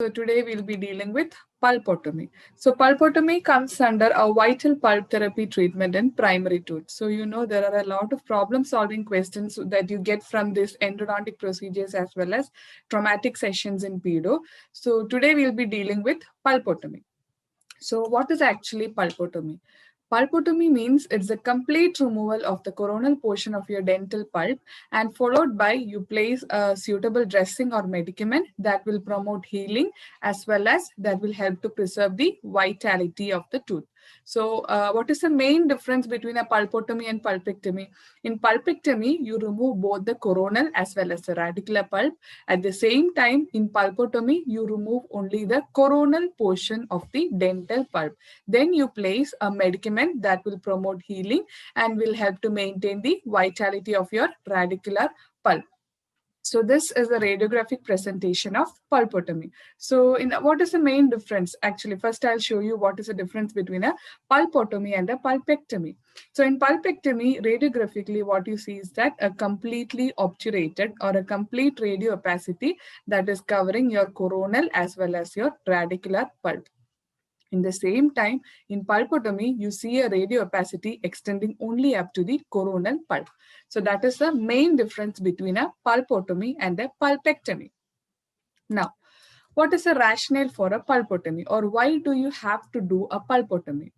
So today we'll be dealing with pulpotomy. So pulpotomy comes under a vital pulp therapy treatment in primary tooth. So there are a lot of problem solving questions that you get from this endodontic procedures as well as traumatic sessions in pedo. So today we'll be dealing with pulpotomy. So what is actually pulpotomy? Pulpotomy means it's a complete removal of the coronal portion of your dental pulp and followed by you place a suitable dressing or medicament that will promote healing as well as that will help to preserve the vitality of the tooth. So what is the main difference between a pulpotomy and pulpectomy? In pulpectomy, you remove both the coronal as well as the radicular pulp. At the same time, in pulpotomy, you remove only the coronal portion of the dental pulp. Then you place a medicament that will promote healing and will help to maintain the vitality of your radicular pulp. So this is a radiographic presentation of pulpotomy. So what is the main difference? Actually, first I'll show you what is the difference between a pulpotomy and a pulpectomy. So in pulpectomy, radiographically, what you see is that a completely obturated or a complete radio opacity that is covering your coronal as well as your radicular pulp. In the same time, in pulpotomy, you see a radio opacity extending only up to the coronal pulp. So that is the main difference between a pulpotomy and a pulpectomy. Now, what is the rationale for a pulpotomy, or why do you have to do a pulpotomy?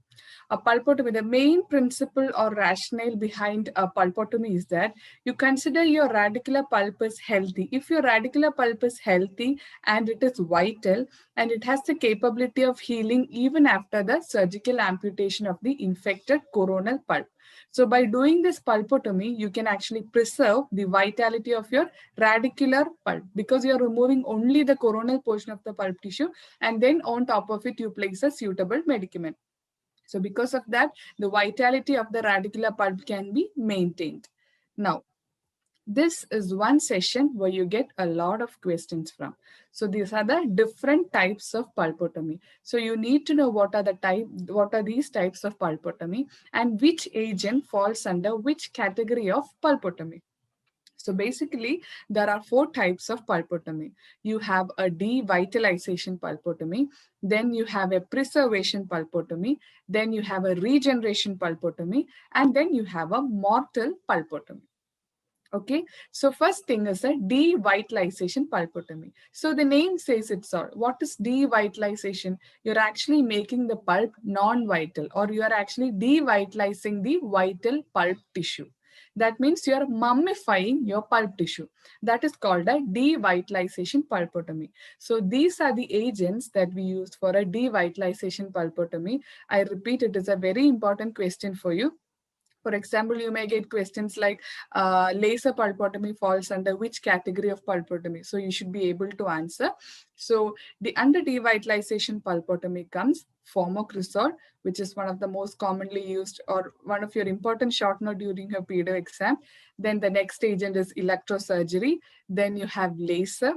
A pulpotomy, the main principle or rationale behind a pulpotomy is that you consider your radicular pulp is healthy. If your radicular pulp is healthy and it is vital and it has the capability of healing even after the surgical amputation of the infected coronal pulp. So by doing this pulpotomy, you can actually preserve the vitality of your radicular pulp because you are removing only the coronal portion of the pulp tissue and then on top of it you place a suitable medicament. So because of that, the vitality of the radicular pulp can be maintained. Now, this is one session where you get a lot of questions from. So these are the different types of pulpotomy. So you need to know what are these types of pulpotomy and which agent falls under which category of pulpotomy. So basically, there are four types of pulpotomy. You have a devitalization pulpotomy, then you have a preservation pulpotomy, then you have a regeneration pulpotomy, and then you have a mortal pulpotomy. Okay, so first thing is a devitalization pulpotomy. So the name says it's all. What is devitalization? You're actually making the pulp non-vital, or you are actually devitalizing the vital pulp tissue. That means you are mummifying your pulp tissue. That is called a devitalization pulpotomy. So these are the agents that we use for a devitalization pulpotomy. I repeat, it is a very important question for you. For example, you may get questions like laser pulpotomy falls under which category of pulpotomy. So you should be able to answer. So the under devitalization pulpotomy comes formocresol, which is one of the most commonly used or one of your important short note during your pedo exam. Then the next agent is electrosurgery. Then you have laser.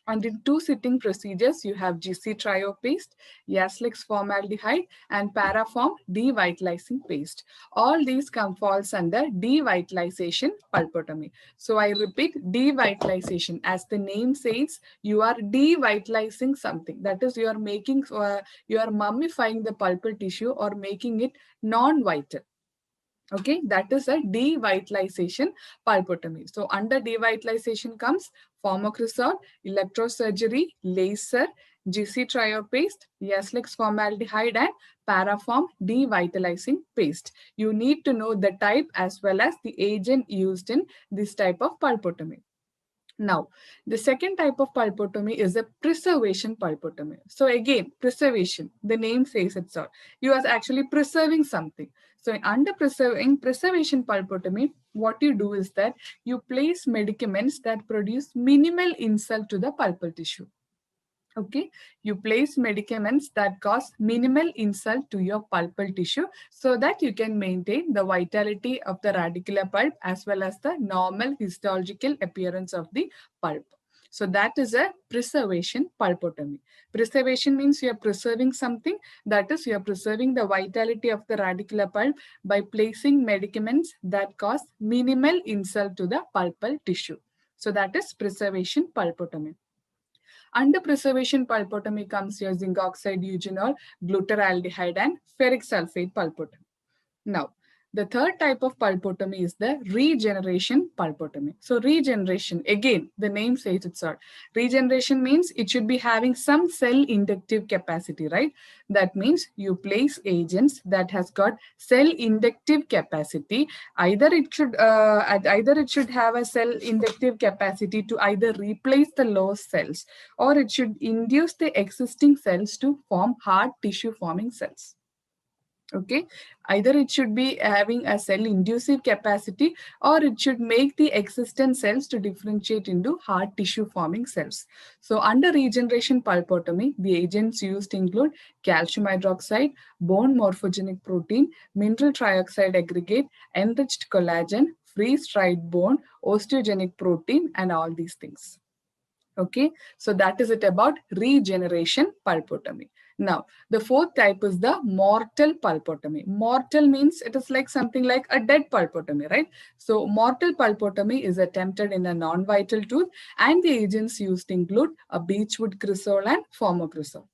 And in two sitting procedures, you have GC trio paste, Yaslix formaldehyde, and paraform devitalizing paste. All these falls under devitalization pulpotomy. So I repeat, devitalization. As the name says, you are devitalizing something. That is, you are mummifying the pulpal tissue or making it non-vital. Okay, that is a devitalization pulpotomy. So under devitalization comes formocresol, electrosurgery, laser, GC trio paste, Yaslix formaldehyde, and paraform devitalizing paste. You need to know the type as well as the agent used in this type of pulpotomy. Now, the second type of pulpotomy is a preservation pulpotomy. So again, preservation, the name says it all. You are actually preserving something. So under preservation pulpotomy, what you do is that you place medicaments that produce minimal insult to the pulpal tissue. Okay, you place medicaments that cause minimal insult to your pulpal tissue so that you can maintain the vitality of the radicular pulp as well as the normal histological appearance of the pulp. So that is a preservation pulpotomy. Preservation means you are preserving something, that is you are preserving the vitality of the radicular pulp by placing medicaments that cause minimal insult to the pulpal tissue. So that is preservation pulpotomy. Under preservation pulpotomy comes your zinc oxide eugenol, glutaraldehyde, and ferric sulfate pulpotomy. Now, the third type of pulpotomy is the regeneration pulpotomy. So regeneration, again, the name says it's all. Regeneration means it should be having some cell inductive capacity, right? That means you place agents that has got cell inductive capacity. Either it should have a cell inductive capacity to either replace the lost cells, or it should induce the existing cells to form hard tissue forming cells. Okay, either it should be having a cell inducive capacity, or it should make the existent cells to differentiate into hard tissue forming cells. So under regeneration pulpotomy, the agents used include calcium hydroxide, bone morphogenic protein, mineral trioxide aggregate, enriched collagen, freeze-dried bone, osteogenic protein, and all these things. Okay, so that is it about regeneration pulpotomy. Now, the fourth type is the mortal pulpotomy. Mortal means it is like something like a dead pulpotomy, right? So, mortal pulpotomy is attempted in a non-vital tooth, and the agents used include a beechwood cresol and formocresol.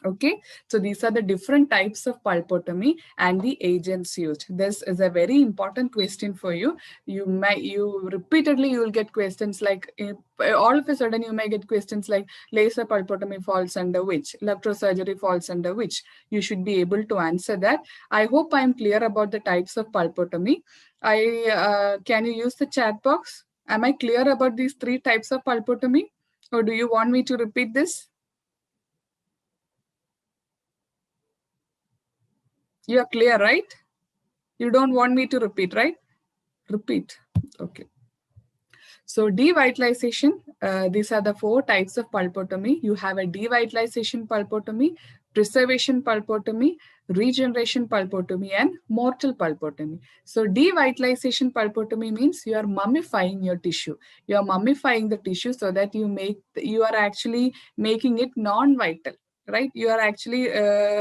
Okay, so these are the different types of pulpotomy and the agents used. This is a very important question for you. You repeatedly you will get questions like all of a sudden you may get questions like laser pulpotomy falls under which, electrosurgery falls under which. You should be able to answer that. I hope I am clear about the types of pulpotomy. Can you use the chat box? Am I clear about these three types of pulpotomy, or do you want me to repeat this? You are clear, right? You don't want me to repeat, right? Repeat. Okay. So devitalization, these are the four types of pulpotomy. You have a devitalization pulpotomy, preservation pulpotomy, regeneration pulpotomy, and mortal pulpotomy. So devitalization pulpotomy means you are mummifying your tissue. You are mummifying the tissue so that you are actually making it non-vital, right? You are actually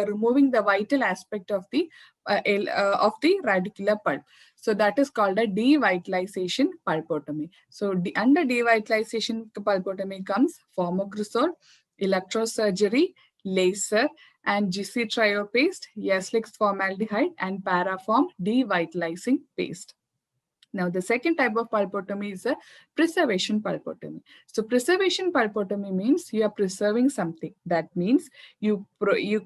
removing the vital aspect of the radicular pulp. So that is called a devitalization pulpotomy. So under devitalization pulpotomy comes formocresol, electrosurgery, laser, and GC paste, Yeslix formaldehyde, and paraform devitalizing paste. Now, the second type of pulpotomy is a preservation pulpotomy. So, preservation pulpotomy means you are preserving something. That means you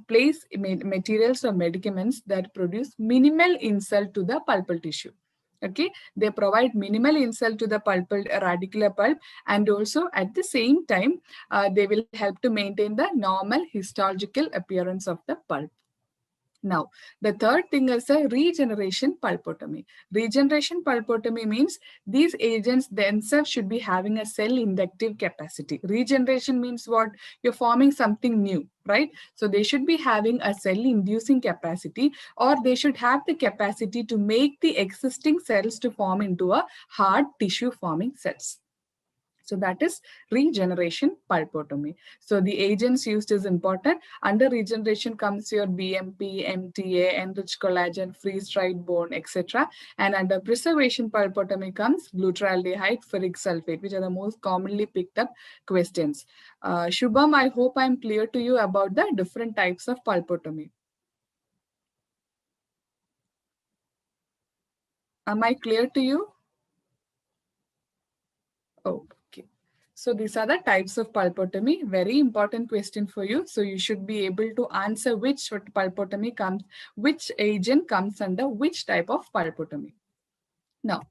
place materials or medicaments that produce minimal insult to the pulpal tissue. Okay, they provide minimal insult to the pulpal radicular pulp, and also at the same time, they will help to maintain the normal histological appearance of the pulp. Now, the third thing is a regeneration pulpotomy. Regeneration pulpotomy means these agents themselves should be having a cell inductive capacity. Regeneration means what? You're forming something new, right? So they should be having a cell inducing capacity, or they should have the capacity to make the existing cells to form into a hard tissue forming cells. So that is regeneration pulpotomy. So the agents used is important. Under regeneration comes your BMP, MTA, enriched collagen, freeze-dried bone, etc. And under preservation pulpotomy comes glutaraldehyde, ferric sulfate, which are the most commonly picked up questions. Shubham, I hope I'm clear to you about the different types of pulpotomy. Am I clear to you? Oh. So these are the types of pulpotomy. Very important question for you. So you should be able to answer which pulpotomy comes, which agent comes under which type of pulpotomy. Now,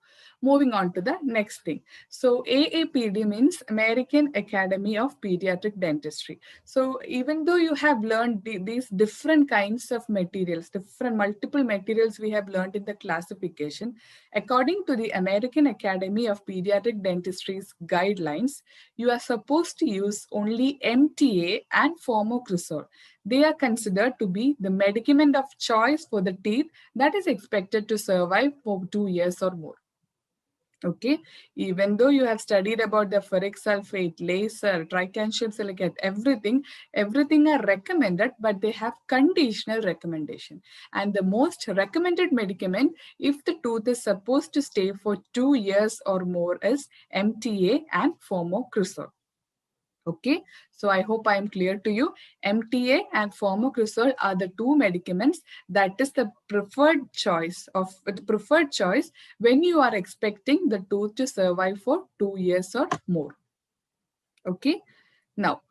moving on to the next thing. So AAPD means American Academy of Pediatric Dentistry. So even though you have learned these different kinds of materials, different multiple materials we have learned in the classification, according to the American Academy of Pediatric Dentistry's guidelines, you are supposed to use only MTA and formocresol. They are considered to be the medicament of choice for the teeth that is expected to survive for 2 years or more. Okay, even though you have studied about the ferric sulfate, laser, tricalcium silicate, everything are recommended, but they have conditional recommendation. And the most recommended medicament, if the tooth is supposed to stay for 2 years or more, is MTA and formocresol. Okay, so I hope I am clear to you. MTA and formocresol are the two medicaments that is the preferred choice when you are expecting the tooth to survive for 2 years or more. Okay, now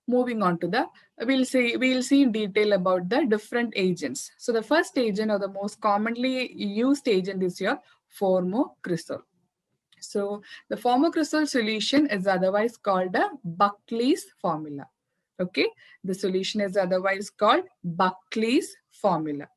moving on to we'll see in detail about the different agents. So the first agent or the most commonly used agent is your formocresol. So the formocresol solution is otherwise called a Buckley's formula. Okay, the solution is otherwise called Buckley's formula.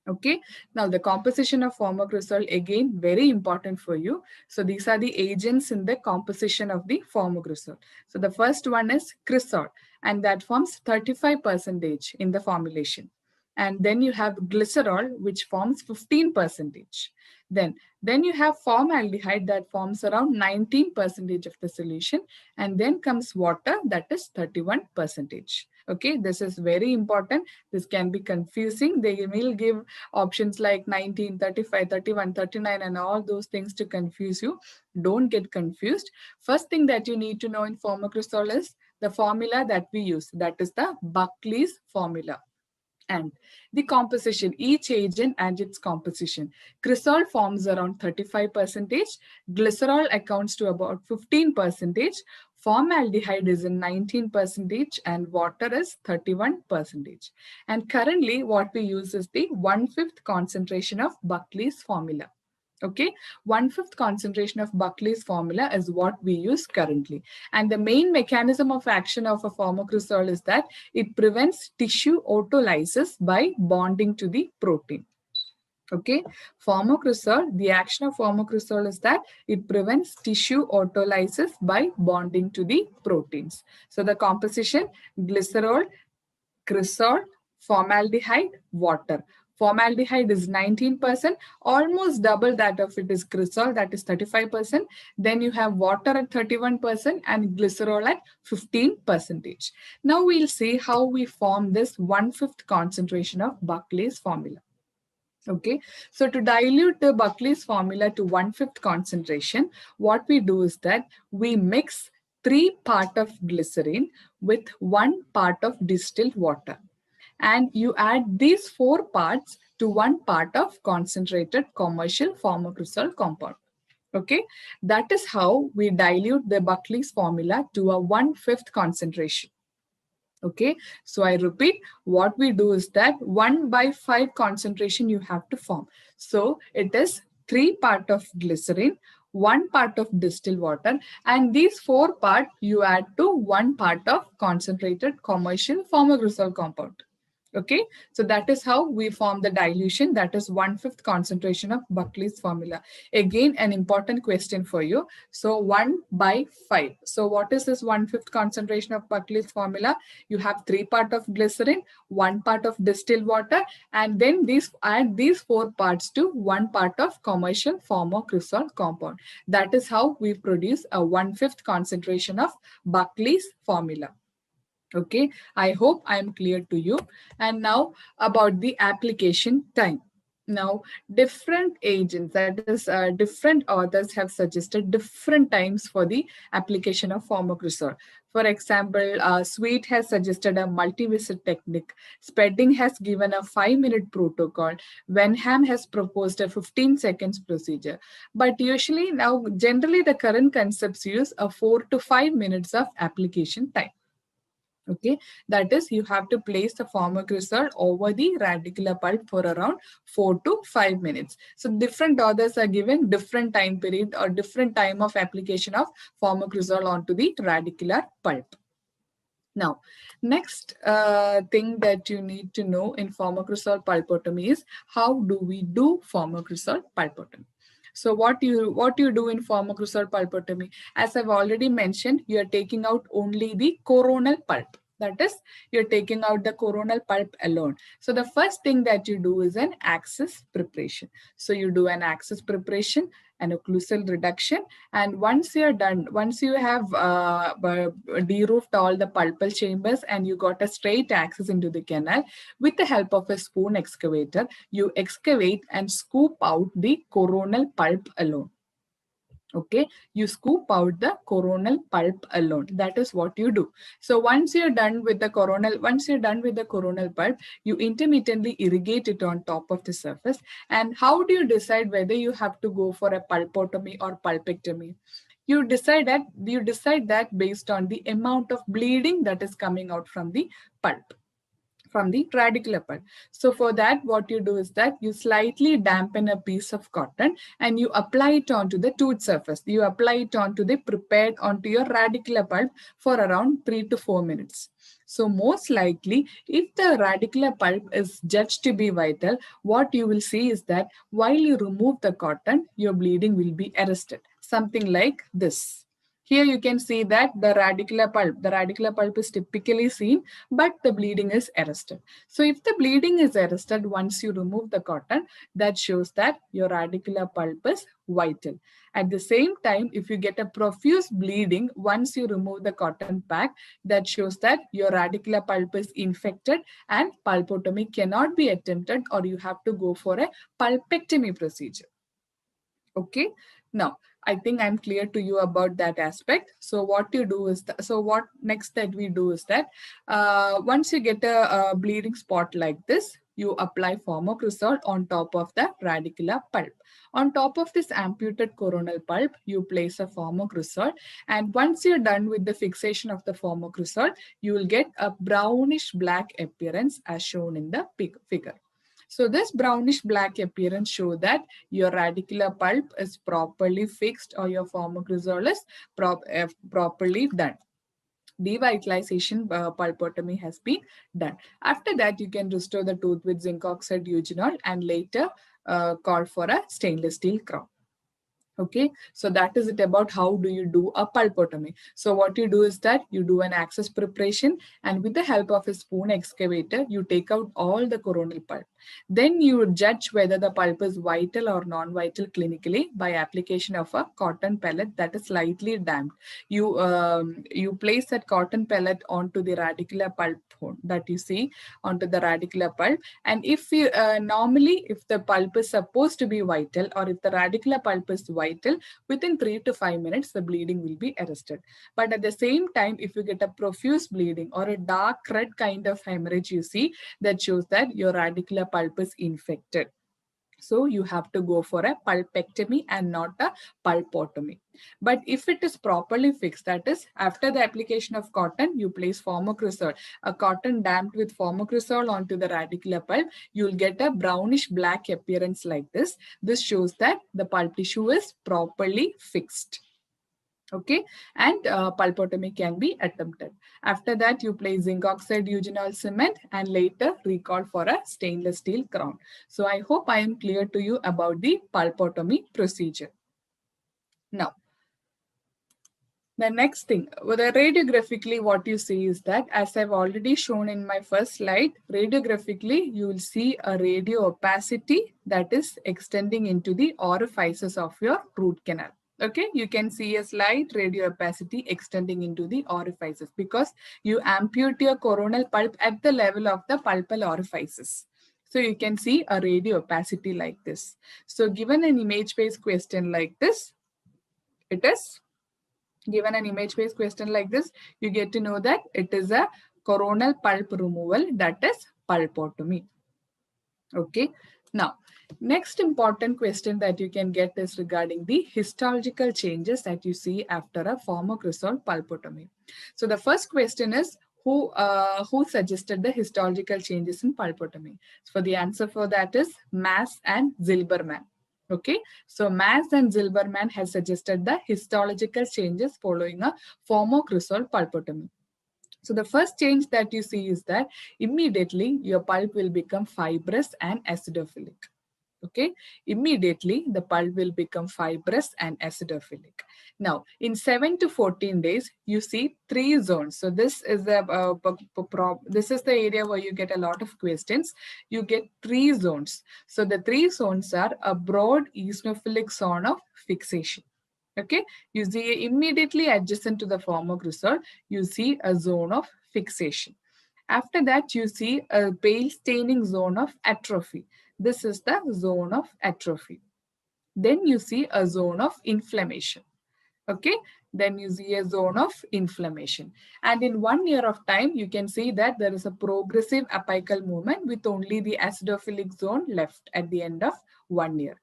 Okay, now the composition of formocresol, again very important for you. So these are the agents in the composition of the formocresol. So the first one is cresol, and that forms 35% in the formulation. And then you have glycerol, which forms 15%. Then you have formaldehyde that forms around 19% of the solution, and then comes water, that is 31%. Okay, this is very important. This can be confusing. They will give options like 19, 35, 31, 39, and all those things to confuse you. Don't get confused. First thing that you need to know in formocresol is the formula that we use. That is the Buckley's formula. And the composition, each agent and its composition. Cresol forms around 35%, glycerol accounts to about 15%, formaldehyde is in 19%, and water is 31%. And currently what we use is the 1/5 concentration of Buckley's formula. Okay, 1/5 concentration of Buckley's formula is what we use currently. And the main mechanism of action of a formocresol is that it prevents tissue autolysis by bonding to the protein. Okay, formocresol, the action of formocresol is that it prevents tissue autolysis by bonding to the proteins. So the composition: glycerol, cresol, formaldehyde, water. Formaldehyde is 19%, almost double that of it is cresol, that is 35%. Then you have water at 31% and glycerol at 15%. Now we'll see how we form this 1/5 concentration of Buckley's formula. Okay, so to dilute the Buckley's formula to 1/5 concentration, what we do is that we mix 3 parts of glycerin with 1 part of distilled water. And you add these 4 parts to 1 part of concentrated commercial formocresol compound. Okay, that is how we dilute the Buckley's formula to a 1/5 concentration. Okay, so I repeat, what we do is that 1/5 concentration you have to form. So it is 3 part of glycerin, 1 part of distilled water, and these 4 part you add to 1 part of concentrated commercial formocresol compound. Okay, so that is how we form the dilution, that is 1/5 concentration of Buckley's formula. Again, an important question for you. So 1/5. So what is this 1/5 concentration of Buckley's formula? You have 3 part of glycerin, 1 part of distilled water, and then add these 4 parts to 1 part of commercial formocresol compound. That is how we produce a 1/5 concentration of Buckley's formula. Okay, I hope I am clear to you. And now about the application time. Now, different agents, that is, different authors have suggested different times for the application of formocresol. For example, Sweet has suggested a multi-visit technique. Spedding has given a 5-minute protocol. Wenham has proposed a 15 seconds procedure. But usually now, generally the current concepts use a 4 to 5 minutes of application time. Okay, that is, you have to place the formocresol over the radicular pulp for around 4 to 5 minutes. So different authors are given different time period or different time of application of formocresol onto the radicular pulp. Now, next thing that you need to know in formocresol pulpotomy is how do we do formocresol pulpotomy. So what you do in formocresol pulpotomy, as I've already mentioned, you are taking out only the coronal pulp. That is, you're taking out the coronal pulp alone. So the first thing that you do is an axis preparation. So you do an axis preparation and occlusal reduction. And once you're done, once you have deroofed all the pulpal chambers and you got a straight axis into the canal, with the help of a spoon excavator, you excavate and scoop out the coronal pulp alone. Okay, you scoop out the coronal pulp alone. That is what you do. So once you're done with the coronal pulp, you intermittently irrigate it on top of the surface. And how do you decide whether you have to go for a pulpotomy or pulpectomy? You decide that based on the amount of bleeding that is coming out from the pulp, from the radicular pulp. So for that, what you do is that you slightly dampen a piece of cotton and you apply it onto the tooth surface. You apply it onto the prepared onto your radicular pulp for around 3 to 4 minutes. So most likely, if the radicular pulp is judged to be vital, what you will see is that while you remove the cotton, your bleeding will be arrested. Something like this. Here you can see that the radicular pulp is typically seen, but the bleeding is arrested. So if the bleeding is arrested once you remove the cotton, that shows that your radicular pulp is vital. At the same time, if you get a profuse bleeding once you remove the cotton pack, that shows that your radicular pulp is infected and pulpotomy cannot be attempted, or you have to go for a pulpectomy procedure. Okay, now I think I'm clear to you about that aspect. So what you do is what next that we do is that once you get a bleeding spot like this, you apply formocrysol on top of the radicular pulp. On top of this amputated coronal pulp, you place a formocrysol, and once you're done with the fixation of the formocrysol, you will get a brownish black appearance as shown in the figure. So this brownish black appearance shows that your radicular pulp is properly fixed or your formocrysol is properly done. Devitalization pulpotomy has been done. After that, you can restore the tooth with zinc oxide eugenol and later call for a stainless steel crown. Okay, so that is it about how do you do a pulpotomy. So what you do is that you do an access preparation, and with the help of a spoon excavator, you take out all the coronal pulp. Then you judge whether the pulp is vital or non-vital clinically by application of a cotton pellet that is slightly damped. You place that cotton pellet onto the radicular pulp that you see onto the radicular pulp, and if you normally if the pulp is supposed to be vital or if the radicular pulp is vital, within 3 to 5 minutes the bleeding will be arrested. But at the same time, if you get a profuse bleeding or a dark red kind of hemorrhage you see, that shows that your radicular pulp is infected. So you have to go for a pulpectomy and not a pulpotomy. But if it is properly fixed, that is after the application of cotton, you place formocrysol, a cotton damped with formocrysol onto the radicular pulp, you will get a brownish black appearance like this. This shows that the pulp tissue is properly fixed. Okay, and pulpotomy can be attempted. After that, you place zinc oxide eugenol cement and later recall for a stainless steel crown. So I hope I am clear to you about the pulpotomy procedure. Now, the next thing, radiographically, what you see is that, as I've already shown in my first slide, radiographically, you will see a radio opacity that is extending into the orifices of your root canal. Okay, you can see a slight radio opacity extending into the orifices because you amputate your coronal pulp at the level of the pulpal orifices. So you can see a radio opacity like this. So given an image-based question like this, given an image-based question like this, you get to know that it is a coronal pulp removal, that is pulpotomy. Okay, now next important question that you can get is regarding the histological changes that you see after a formocrysol pulpotomy. So the first question is, who suggested the histological changes in pulpotomy? So the answer for that is Maas and Zilberman. Okay, so Maas and Zilberman has suggested the histological changes following a formocrysol pulpotomy. So the first change that you see is that immediately your pulp will become fibrous and acidophilic. Okay, immediately the pulp will become fibrous and acidophilic. Now, in 7 to 14 days, you see 3 zones. So this is the area where you get a lot of questions. You get 3 zones. So the 3 zones are a broad eosinophilic zone of fixation. Okay, you see immediately adjacent to the formocrysol, you see a zone of fixation. After that, you see a pale staining zone of atrophy. This is the zone of atrophy. Then you see a zone of inflammation. Okay, then you see a zone of inflammation. And in 1 year of time, you can see that there is a progressive apical movement with only the acidophilic zone left at the end of 1 year.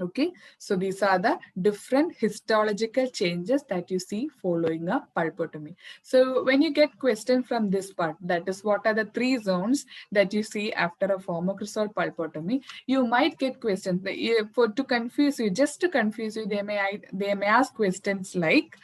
Okay, so these are the different histological changes that you see following a pulpotomy. So when you get question from this part, that is what are the 3 zones that you see after a formocrystal pulpotomy, you might get questions to confuse you. Just to confuse you, they may ask questions like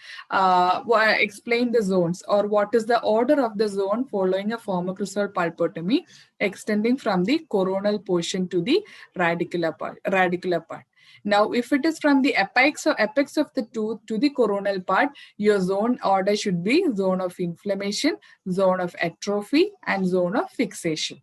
explain the zones, or what is the order of the zone following a formocrystal pulpotomy extending from the coronal portion to the radicular part. Now, if it is from the apex of the tooth to the coronal part, your zone order should be zone of inflammation, zone of atrophy, and zone of fixation.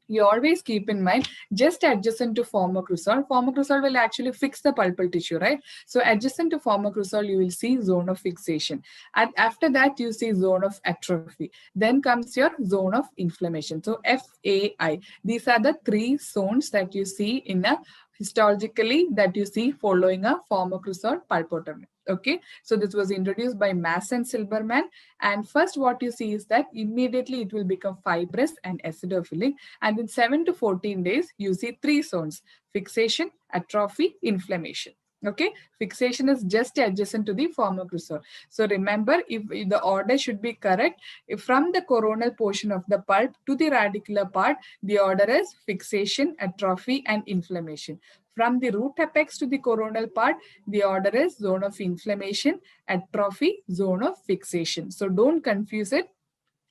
You always keep in mind, just adjacent to formocrystal will actually fix the pulpal tissue, right? So adjacent to formocrystal, you will see zone of fixation. And after that, you see zone of atrophy. Then comes your zone of inflammation. So FAI. These are the 3 zones that you see in a histologically that you see following a formocrystal pulpotomy. Okay, so this was introduced by Mass and Silberman. And first, what you see is that immediately it will become fibrous and acidophilic. And in 7 to 14 days, you see 3 zones: fixation, atrophy, inflammation. Okay, fixation is just adjacent to the formocrystal. So remember, if the order should be correct, if from the coronal portion of the pulp to the radicular part, the order is fixation, atrophy, and inflammation. From the root apex to the coronal part, the order is zone of inflammation, atrophy, zone of fixation. So don't confuse it.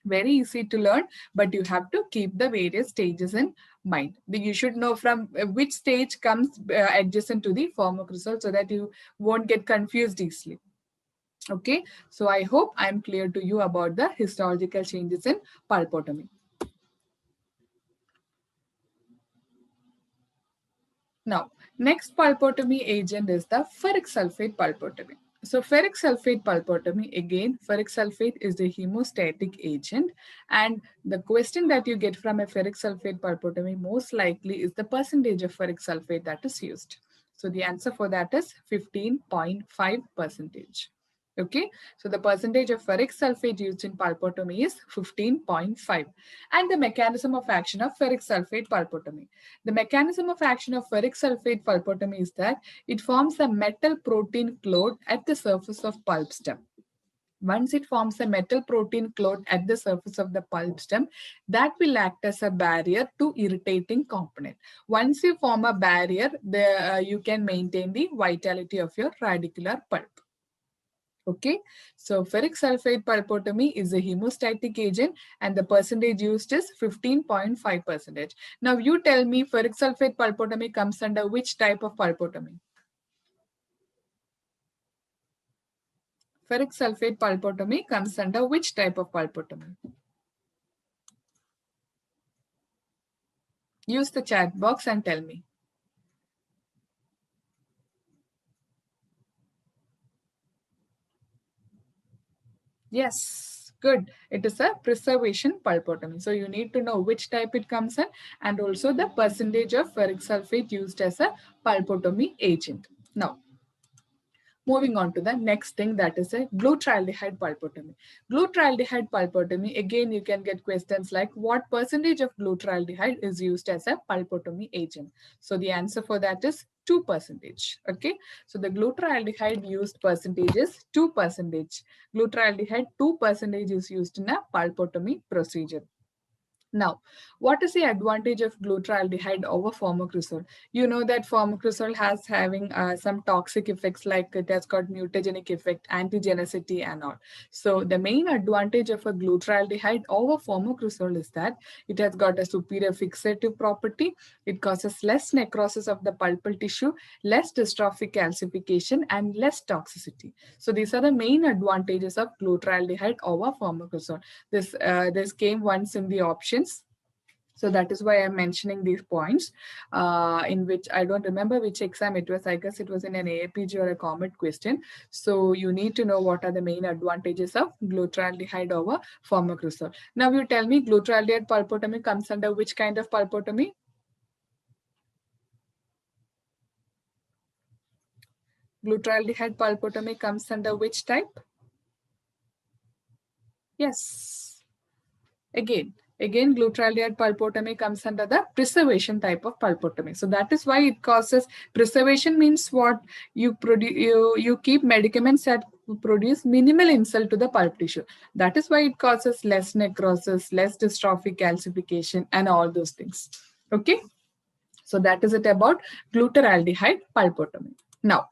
Very easy to learn, but you have to keep the various stages in mind. You should know from which stage comes adjacent to the formocrystal, so that you won't get confused easily. Okay, so I hope I'm clear to you about the histological changes in pulpotomy. Now, next pulpotomy agent is the ferric sulfate pulpotomy. So ferric sulfate pulpotomy, again, ferric sulfate is a hemostatic agent, and the question that you get from a ferric sulfate pulpotomy most likely is the percentage of ferric sulfate that is used. So the answer for that is 15.5%. Okay, so the percentage of ferric sulfate used in pulpotomy is 15.5. And the mechanism of action of ferric sulfate pulpotomy. The mechanism of action of ferric sulfate pulpotomy is that it forms a metal protein cloud at the surface of pulp stem. Once it forms a metal protein cloud at the surface of the pulp stem, that will act as a barrier to irritating component. Once you form a barrier, you can maintain the vitality of your radicular pulp. Okay, so ferric sulfate pulpotomy is a hemostatic agent and the percentage used is 15.5%. Now you tell me, ferric sulfate pulpotomy comes under which type of pulpotomy? Ferric sulfate pulpotomy comes under which type of pulpotomy? Use the chat box and tell me. Yes, good. It is a preservation pulpotomy. So you need to know which type it comes in and also the percentage of ferric sulfate used as a pulpotomy agent. Now, moving on to the next thing, that is a glutaraldehyde pulpotomy. Glutaraldehyde pulpotomy, again, you can get questions like what percentage of glutaraldehyde is used as a pulpotomy agent. So the answer for that is 2%. Okay, so the glutaraldehyde used percentage is 2%. Glutaraldehyde 2% is used in a pulpotomy procedure. Now, what is the advantage of glutaraldehyde over formocrystal? You know that formocrystal has having some toxic effects, like it has got mutagenic effect, antigenicity and all. So the main advantage of a glutaraldehyde over formocrystal is that it has got a superior fixative property. It causes less necrosis of the pulpal tissue, less dystrophic calcification, and less toxicity. So these are the main advantages of glutaraldehyde over formocrystal. This came once in the options. So that is why I'm mentioning these points, in which I don't remember which exam it was. I guess it was in an AAPG or a COMET question. So you need to know what are the main advantages of glutaraldehyde over formocrystal. Now you tell me, glutaraldehyde pulpotomy comes under which kind of pulpotomy? Glutaraldehyde pulpotomy comes under which type? Yes. Again, glutaraldehyde pulpotomy comes under the preservation type of pulpotomy. So that is why it causes preservation means what? You produce, you keep medicaments that produce minimal insult to the pulp tissue. That is why it causes less necrosis, less dystrophic calcification, and all those things. Okay. So that is it about glutaraldehyde pulpotomy. Now,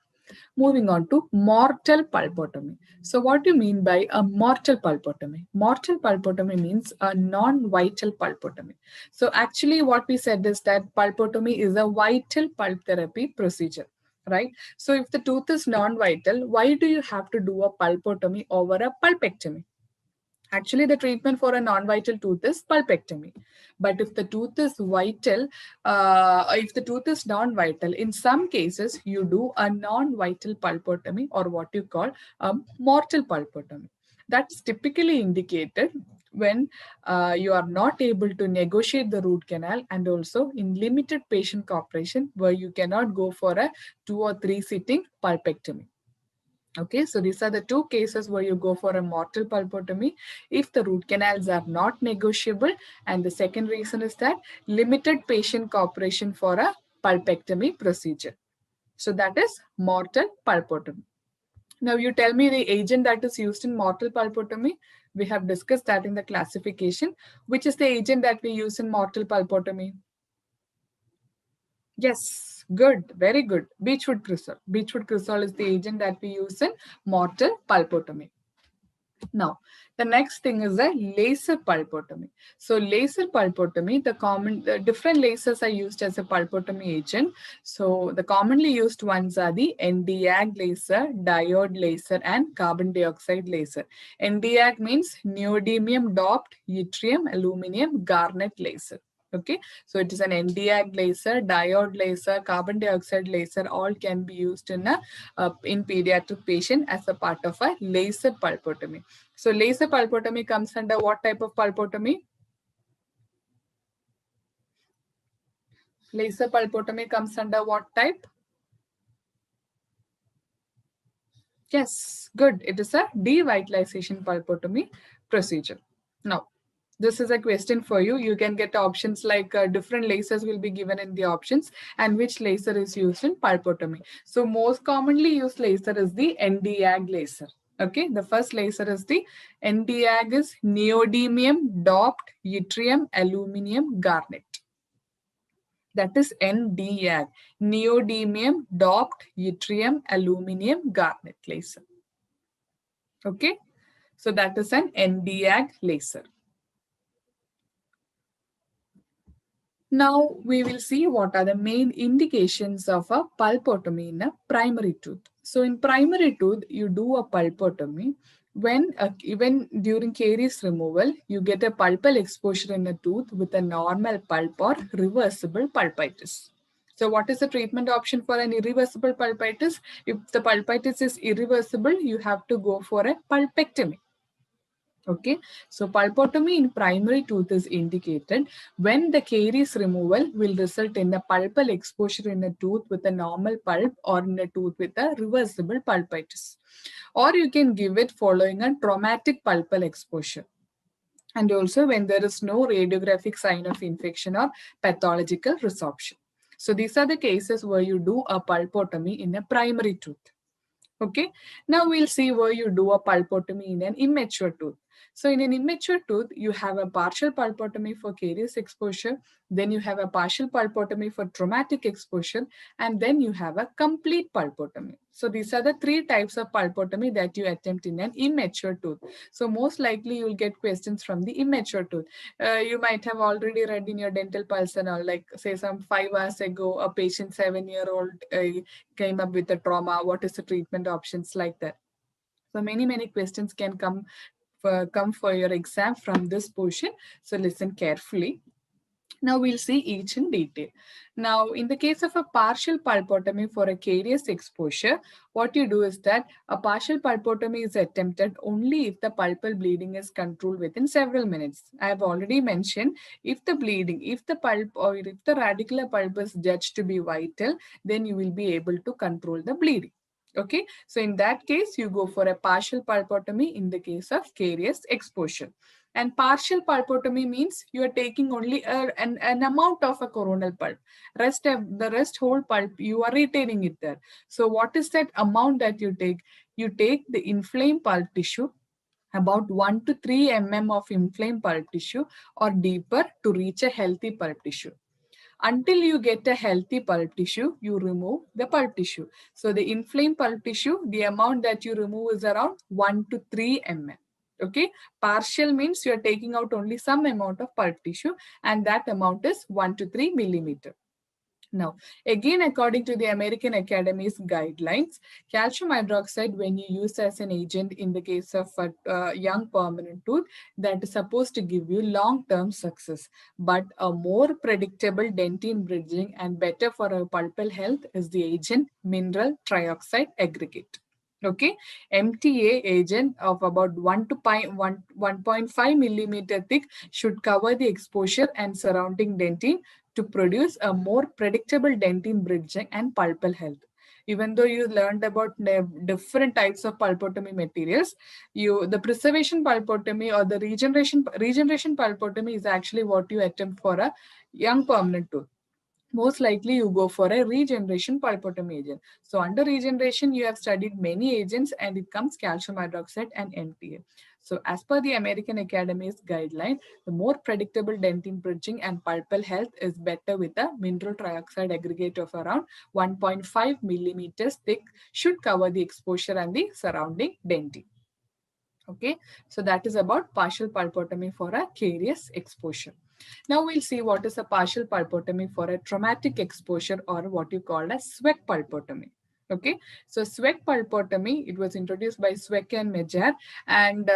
moving on to mortal pulpotomy. So what do you mean by a mortal pulpotomy? Mortal pulpotomy means a non-vital pulpotomy. So actually what we said is that pulpotomy is a vital pulp therapy procedure, right? So if the tooth is non-vital, why do you have to do a pulpotomy over a pulpectomy? Actually, the treatment for a non-vital tooth is pulpectomy. But if the tooth is vital, if the tooth is non-vital, in some cases, you do a non-vital pulpotomy or what you call a mortal pulpotomy. That's typically indicated when you are not able to negotiate the root canal and also in limited patient cooperation where you cannot go for a 2 or 3 sitting pulpectomy. Okay, so these are the two cases where you go for a mortal pulpotomy if the root canals are not negotiable. And the second reason is that limited patient cooperation for a pulpectomy procedure. So that is mortal pulpotomy. Now you tell me the agent that is used in mortal pulpotomy. We have discussed that in the classification. Which is the agent that we use in mortal pulpotomy? Yes, good, very good. Beechwood cresol. Beechwood cresol is the agent that we use in mortal pulpotomy. Now, the next thing is a laser pulpotomy. So, laser pulpotomy, the different lasers are used as a pulpotomy agent. So, the commonly used ones are the Nd:YAG laser, diode laser, and carbon dioxide laser. Nd:YAG means neodymium doped yttrium aluminum garnet laser. Okay, so it is an Nd:YAG laser, diode laser, carbon dioxide laser, all can be used in pediatric patient as a part of a laser pulpotomy. So laser pulpotomy comes under what type of pulpotomy? Laser pulpotomy comes under what type? Yes, good. It is a devitalization pulpotomy procedure. Now, this is a question for you. You can get options like different lasers will be given in the options and which laser is used in pulpotomy. So most commonly used laser is the Nd:YAG laser. Okay, the first laser is the Nd:YAG is neodymium doped yttrium aluminum garnet. That is Nd:YAG, neodymium doped yttrium aluminum garnet laser. Okay, so that is an Nd:YAG laser. Now we will see what are the main indications of a pulpotomy in a primary tooth. So in primary tooth, you do a pulpotomy when even during caries removal, you get a pulpal exposure in a tooth with a normal pulp or reversible pulpitis. So what is the treatment option for an irreversible pulpitis? If the pulpitis is irreversible, you have to go for a pulpectomy. Okay, so pulpotomy in primary tooth is indicated when the caries removal will result in a pulpal exposure in a tooth with a normal pulp or in a tooth with a reversible pulpitis. Or you can give it following a traumatic pulpal exposure. And also when there is no radiographic sign of infection or pathological resorption. So these are the cases where you do a pulpotomy in a primary tooth. Okay, now we'll see where you do a pulpotomy in an immature tooth. So in an immature tooth, you have a partial pulpotomy for caries exposure, then you have a partial pulpotomy for traumatic exposure, and then you have a complete pulpotomy. So these are the three types of pulpotomy that you attempt in an immature tooth. So most likely you'll get questions from the immature tooth. You might have already read in your dental pulse and all, like say some 5 hours ago, a patient 7-year-old came up with a trauma. What is the treatment options like that? So many questions can come for your exam from this portion. So listen carefully. Now we'll see each in detail. Now, in the case of a partial pulpotomy for a caries exposure, what you do is that a partial pulpotomy is attempted only if the pulpal bleeding is controlled within several minutes. I have already mentioned if the bleeding, if the pulp or if the radicular pulp is judged to be vital, then you will be able to control the bleeding. Okay, so in that case, you go for a partial pulpotomy in the case of carious exposure. And partial pulpotomy means you are taking only an amount of a coronal pulp. The rest whole pulp, you are retaining it there. So what is that amount that you take? You take the inflamed pulp tissue, about 1 to 3 mm of inflamed pulp tissue or deeper to reach a healthy pulp tissue. Until you get a healthy pulp tissue, you remove the pulp tissue. So the inflamed pulp tissue, the amount that you remove is around 1 to 3 mm. Okay, partial means you are taking out only some amount of pulp tissue, and that amount is 1 to 3 millimeter. Now, again, according to the American Academy's guidelines, calcium hydroxide, when you use as an agent in the case of a young permanent tooth, that is supposed to give you long-term success. But a more predictable dentine bridging and better for our pulpal health is the agent mineral trioxide aggregate. Okay, MTA agent of about 1.5 millimeter thick should cover the exposure and surrounding dentine to produce a more predictable dentine bridging and pulpal health. Even though you learned about different types of pulpotomy materials, the preservation pulpotomy or the regeneration pulpotomy is actually what you attempt for a young permanent tooth. Most likely you go for a regeneration pulpotomy agent. So under regeneration, you have studied many agents and it comes calcium hydroxide and MTA. So as per the American Academy's guideline, the more predictable dentine bridging and pulpal health is better with a mineral trioxide aggregate of around 1.5 millimeters thick should cover the exposure and the surrounding dentine. Okay, so that is about partial pulpotomy for a carious exposure. Now we'll see what is a partial pulpotomy for a traumatic exposure, or what you call a Sweck pulpotomy. Okay, so Sweck pulpotomy, it was introduced by Sweck and Mejar, and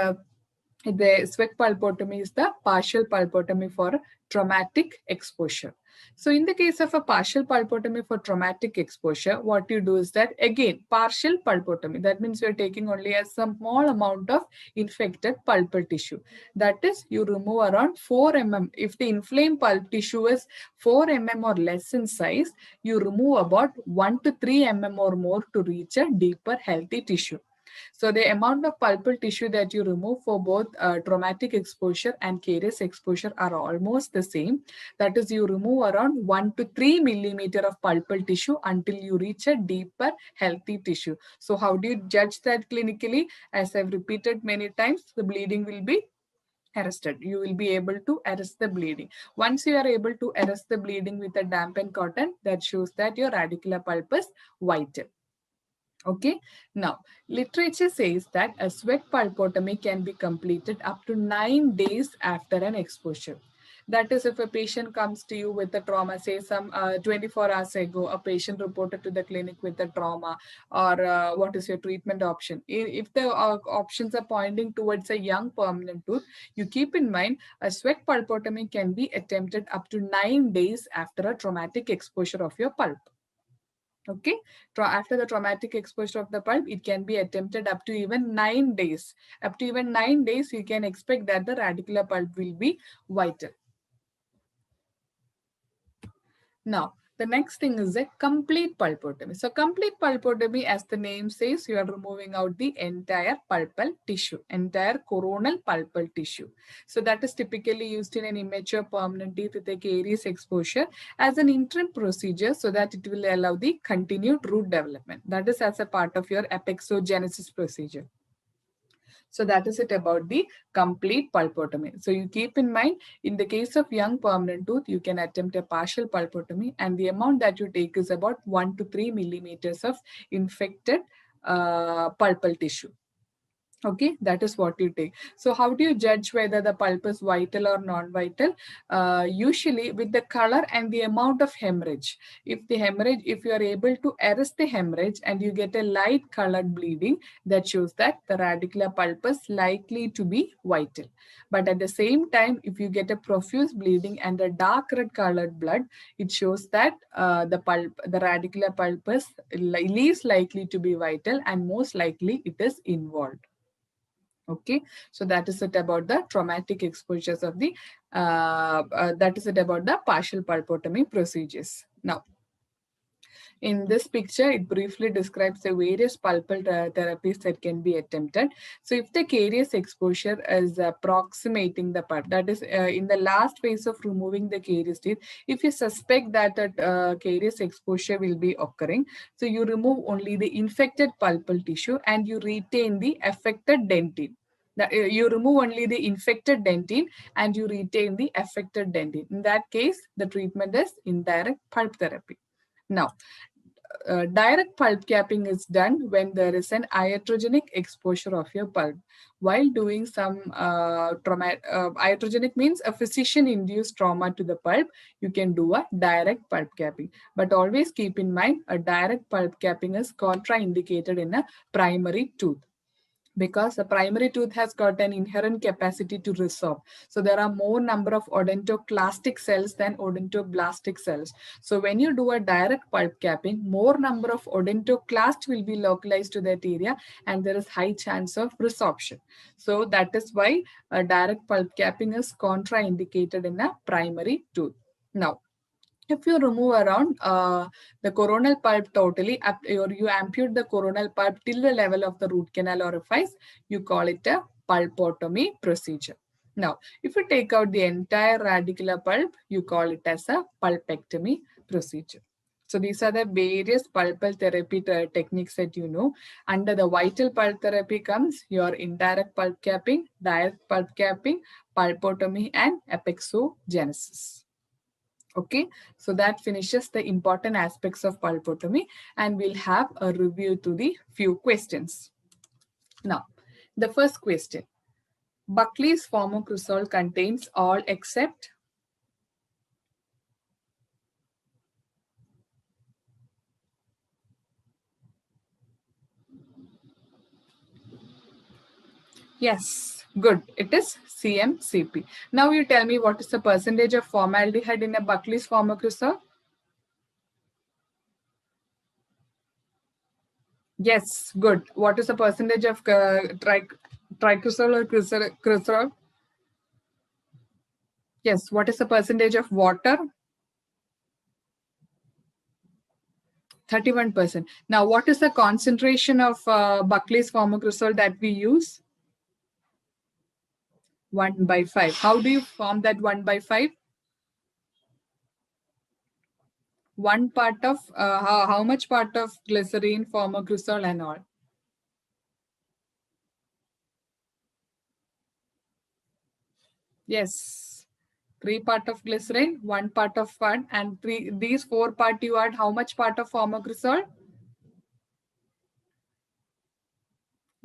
the Sweck pulpotomy is the partial pulpotomy for traumatic exposure. So in the case of a partial pulpotomy for traumatic exposure, what you do is that, again, partial pulpotomy. That means you're taking only a small amount of infected pulpal tissue. That is, you remove around 4 mm. If the inflamed pulp tissue is 4 mm or less in size, you remove about 1 to 3 mm or more to reach a deeper healthy tissue. So the amount of pulpal tissue that you remove for both traumatic exposure and carious exposure are almost the same. That is, you remove around 1 to 3 millimeter of pulpal tissue until you reach a deeper healthy tissue. So how do you judge that clinically? As I've repeated many times, the bleeding will be arrested. You will be able to arrest the bleeding. Once you are able to arrest the bleeding with a dampened cotton, that shows that your radicular pulp is vital. Okay, now literature says that a Sweck pulpotomy can be completed up to 9 days after an exposure. That is, if a patient comes to you with a trauma, say some 24 hours ago, a patient reported to the clinic with a trauma, or what is your treatment option? If the options are pointing towards a young permanent tooth, you keep in mind a Sweck pulpotomy can be attempted up to 9 days after a traumatic exposure of your pulp. Okay, after the traumatic exposure of the pulp, it can be attempted up to even 9 days. Up to even 9 days, you can expect that the radicular pulp will be vital. Now, the next thing is a complete pulpotomy. So complete pulpotomy, as the name says, you are removing out the entire pulpal tissue, entire coronal pulpal tissue. So that is typically used in an immature permanent teeth with a caries exposure as an interim procedure so that it will allow the continued root development. That is as a part of your apexogenesis procedure. So that is it about the complete pulpotomy. So you keep in mind, in the case of young permanent tooth, you can attempt a partial pulpotomy, and the amount that you take is about 1 to 3 millimeters of infected pulpal tissue. Okay, that is what you take. So how do you judge whether the pulp is vital or non-vital? Usually with the color and the amount of hemorrhage. If you are able to arrest the hemorrhage and you get a light colored bleeding, that shows that the radicular pulp is likely to be vital. But at the same time, if you get a profuse bleeding and a dark red colored blood, it shows that the radicular pulp is least likely to be vital, and most likely it is involved. Okay, so that is it about the traumatic exposures of the that is it about the partial pulpotomy procedures. Now, In this picture, it briefly describes the various pulpal therapies that can be attempted. So if the caries exposure is approximating the pulp, that is in the last phase of removing the caries teeth, if you suspect that caries exposure will be occurring, so you remove only the infected pulpal tissue and you retain the affected dentine. You remove only the infected dentine and you retain the affected dentine. In that case, the treatment is indirect pulp therapy. Now, direct pulp capping is done when there is an iatrogenic exposure of your pulp. While doing some trauma, iatrogenic means a physician-induced trauma to the pulp, you can do a direct pulp capping. But always keep in mind, a direct pulp capping is contraindicated in a primary tooth, because the primary tooth has got an inherent capacity to resorb. So there are more number of odontoclastic cells than odontoblastic cells. So when you do a direct pulp capping, more number of odontoclasts will be localized to that area and there is high chance of resorption. So that is why a direct pulp capping is contraindicated in a primary tooth. Now, if you remove around the coronal pulp totally, or you amputate the coronal pulp till the level of the root canal orifice, you call it a pulpotomy procedure. Now, if you take out the entire radicular pulp, you call it as a pulpectomy procedure. So these are the various pulpal therapy techniques that you know. Under the vital pulp therapy comes your indirect pulp capping, direct pulp capping, pulpotomy, and apexogenesis. Okay, so that finishes the important aspects of pulpotomy, and we'll have a review to the few questions. Now, the first question. Buckley's formocrystal contains all except. Yes, good. It is CMCP. Now you tell me what is the percentage of formaldehyde in a Buckley's formocrystal? Yes, good. What is the percentage of tricrystal or crystal? Yes, what is the percentage of water? 31%. Now, what is the concentration of Buckley's formocrystal that we use? 1/5. How do you form that 1/5? One part of, how much part of glycerine, formocrystal and all? Yes. 3 part of glycerin, 1 part of fat, and these 4 part you add how much part of formocrystal?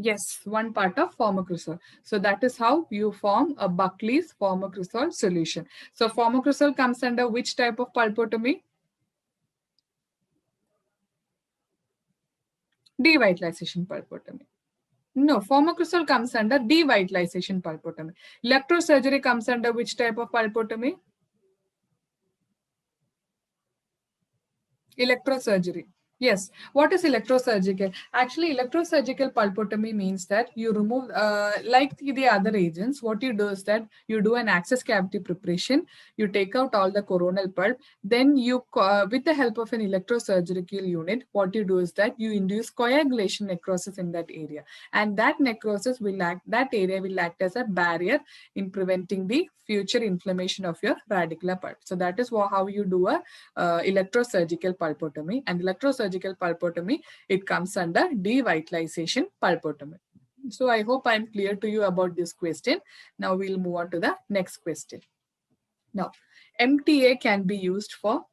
Yes, 1 part of formocrystal. So that is how you form a Buckley's formocrystal solution. So formocrystal comes under which type of pulpotomy? Devitalization pulpotomy. No, formocrystal comes under devitalization pulpotomy. Electrosurgery comes under which type of pulpotomy? Electrosurgery. Yes. What is electrosurgical? Actually, electrosurgical pulpotomy means that you remove, like the other agents, what you do is that you do an access cavity preparation, you take out all the coronal pulp, then you, with the help of an electrosurgical unit, what you do is that you induce coagulation necrosis in that area. And that necrosis will act, that area will act as a barrier in preventing the future inflammation of your radicular pulp. So that is how you do a electrosurgical pulpotomy. And electrosurgical pulpotomy, it comes under devitalization pulpotomy. So I hope I'm clear to you about this question. Now we'll move on to the next question. Now, MTA can be used for.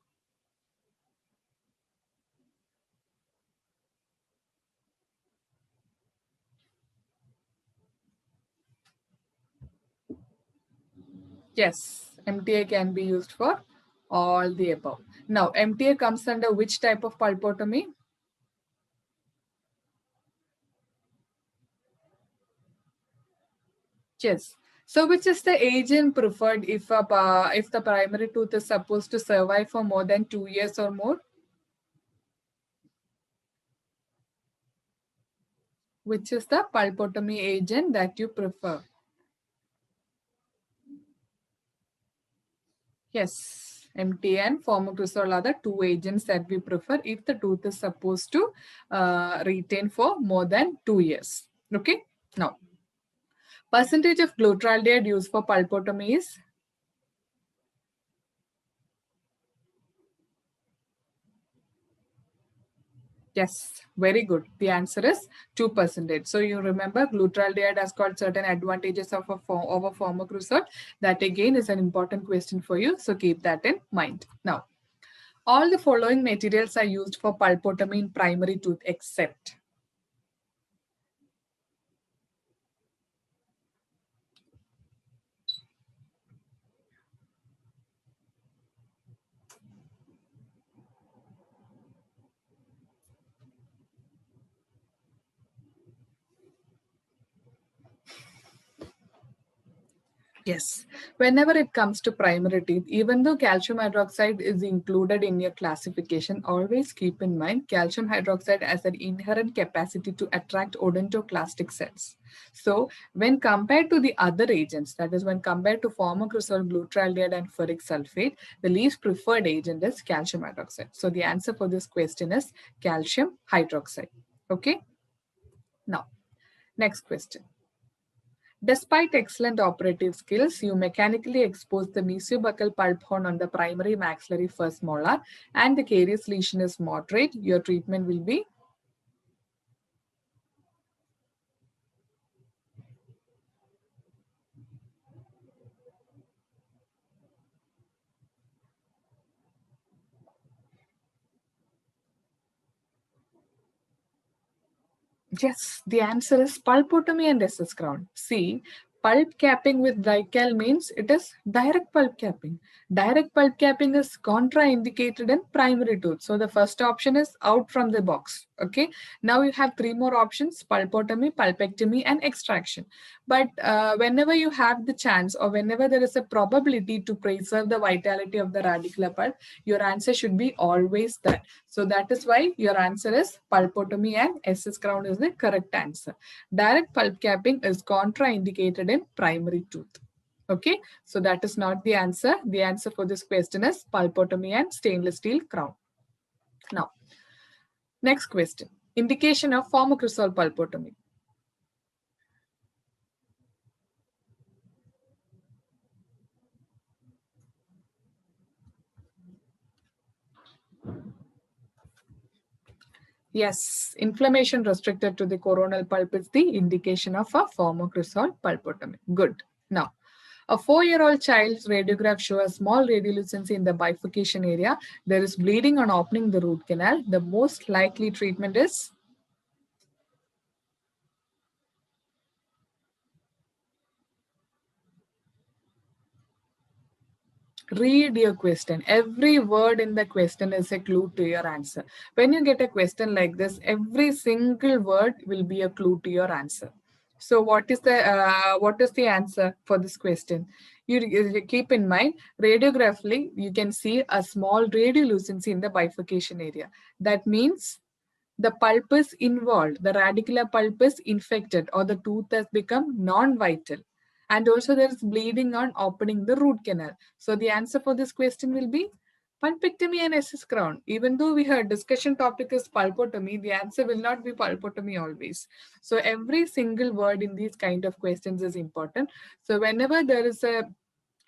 Yes, MTA can be used for all the above. Now, MTA comes under which type of pulpotomy? Yes. So which is the agent preferred if the primary tooth is supposed to survive for more than 2 years or more? Which is the pulpotomy agent that you prefer? Yes. MT and formocrystal are the two agents that we prefer if the tooth is supposed to retain for more than 2 years. Okay. Now, percentage of glutathione used for pulpotomy is yes, very good. The answer is 2%. So you remember glutathione has got certain advantages of over formocrystal. That again is an important question for you. So keep that in mind. Now, all the following materials are used for pulpotomy in primary tooth except. Yes, whenever it comes to primary teeth, even though calcium hydroxide is included in your classification, always keep in mind calcium hydroxide has an inherent capacity to attract odontoclastic cells. So, when compared to the other agents, that is, when compared to formocrystal, glutathione, and ferric sulfate, the least preferred agent is calcium hydroxide. So, the answer for this question is calcium hydroxide. Okay, now, next question. Despite excellent operative skills, you mechanically expose the mesiobuccal pulp horn on the primary maxillary first molar and the caries lesion is moderate. Your treatment will be yes, the answer is pulpotomy and SS crown. See, pulp capping with dical means it is direct pulp capping. Direct pulp capping is contraindicated in primary tooth. So the first option is out from the box. Okay. Now you have three more options: pulpotomy, pulpectomy, and extraction. But whenever you have the chance or whenever there is a probability to preserve the vitality of the radicular pulp, your answer should be always that. So that is why your answer is pulpotomy and SS crown is the correct answer. Direct pulp capping is contraindicated in primary tooth. Okay, so that is not the answer. The answer for this question is pulpotomy and stainless steel crown. Now, next question. Indication of formocrystal pulpotomy. Yes, inflammation restricted to the coronal pulp is the indication of a formocrystal pulpotomy. Good. Now, a 4-year-old child's radiograph shows a small radiolucency in the bifurcation area. There is bleeding on opening the root canal. The most likely treatment is read your question. Every word in the question is a clue to your answer. When you get a question like this, every single word will be a clue to your answer. So what is the answer for this question? You keep in mind, radiographically, you can see a small radiolucency in the bifurcation area. That means the pulp is involved, the radicular pulp is infected, or the tooth has become non-vital. And also there is bleeding on opening the root canal. So the answer for this question will be pulpectomy and SS crown. Even though we heard discussion topic is pulpotomy, the answer will not be pulpotomy always. So every single word in these kind of questions is important. So whenever there is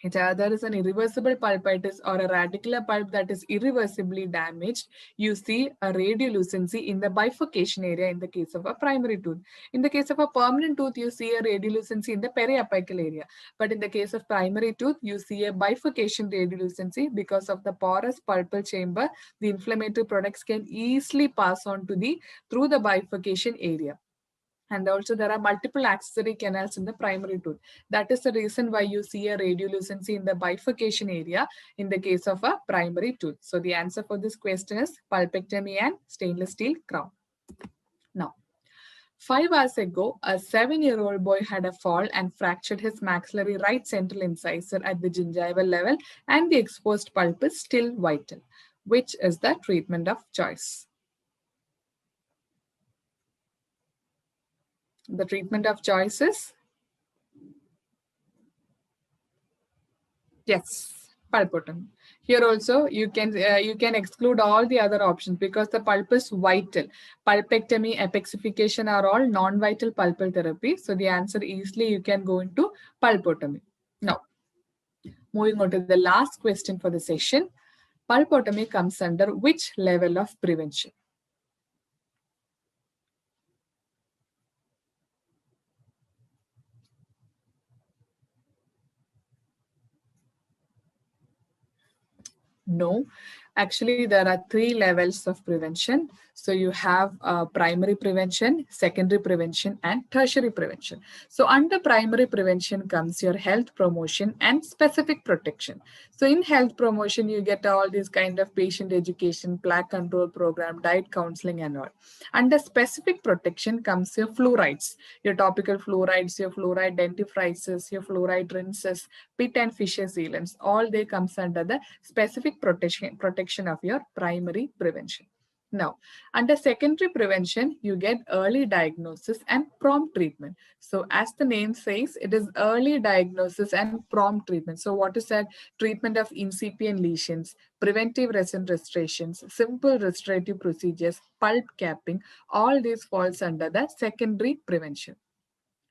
there is an irreversible pulpitis or a radicular pulp that is irreversibly damaged, you see a radiolucency in the bifurcation area in the case of a primary tooth. In the case of a permanent tooth, you see a radiolucency in the periapical area. But in the case of primary tooth, you see a bifurcation radiolucency because of the porous pulpal chamber. The inflammatory products can easily pass on to through the bifurcation area. And also there are multiple accessory canals in the primary tooth. That is the reason why you see a radiolucency in the bifurcation area in the case of a primary tooth. So the answer for this question is pulpectomy and stainless steel crown. Now, 5 hours ago, a 7-year-old boy had a fall and fractured his maxillary right central incisor at the gingival level, and the exposed pulp is still vital. Which is the treatment of choice? The treatment of choice is yes. Pulpotomy. Here also you can exclude all the other options because the pulp is vital. Pulpectomy, apexification are all non-vital pulpal therapy. So the answer easily you can go into pulpotomy. Now, moving on to the last question for the session. Pulpotomy comes under which level of prevention? No, actually, there are three levels of prevention. So you have primary prevention, secondary prevention, and tertiary prevention. So under primary prevention comes your health promotion and specific protection. So in health promotion, you get all these kind of patient education, plaque control program, diet counseling, and all. Under specific protection comes your fluorides, your topical fluorides, your fluoride dentifrices, your fluoride rinses, pit and fissure sealants. All they comes under the specific protection of your primary prevention. Now, under secondary prevention, you get early diagnosis and prompt treatment. So, as the name says, it is early diagnosis and prompt treatment. So, what is that? Treatment of incipient lesions, preventive resin restorations, simple restorative procedures, pulp capping, all these falls under the secondary prevention.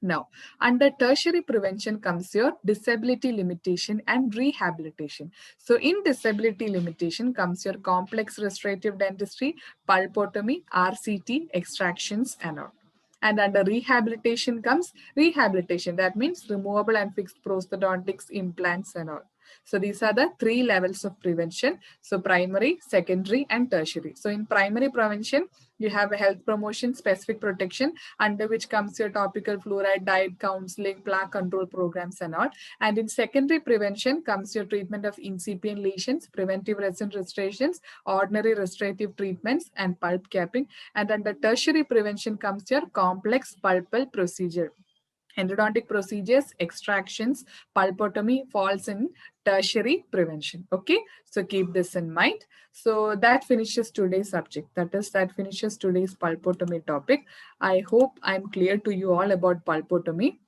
Now, under tertiary prevention comes your disability limitation and rehabilitation. So, in disability limitation comes your complex restorative dentistry, pulpotomy, RCT, extractions, and all. And under rehabilitation comes rehabilitation. That means removable and fixed prosthodontics, implants, and all. So these are the three levels of prevention. So primary, secondary, and tertiary. So in primary prevention, you have a health promotion, specific protection, under which comes your topical fluoride, diet counseling, plaque control programs, and all. And in secondary prevention comes your treatment of incipient lesions, preventive resin restorations, ordinary restorative treatments, and pulp capping. And under tertiary prevention comes your complex pulpal procedure. Endodontic procedures, extractions, pulpotomy falls in tertiary prevention. Okay, so keep this in mind. So that finishes today's subject. That finishes today's pulpotomy topic. I hope I'm clear to you all about pulpotomy.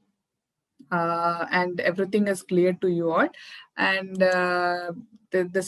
And everything is clear to you all. And this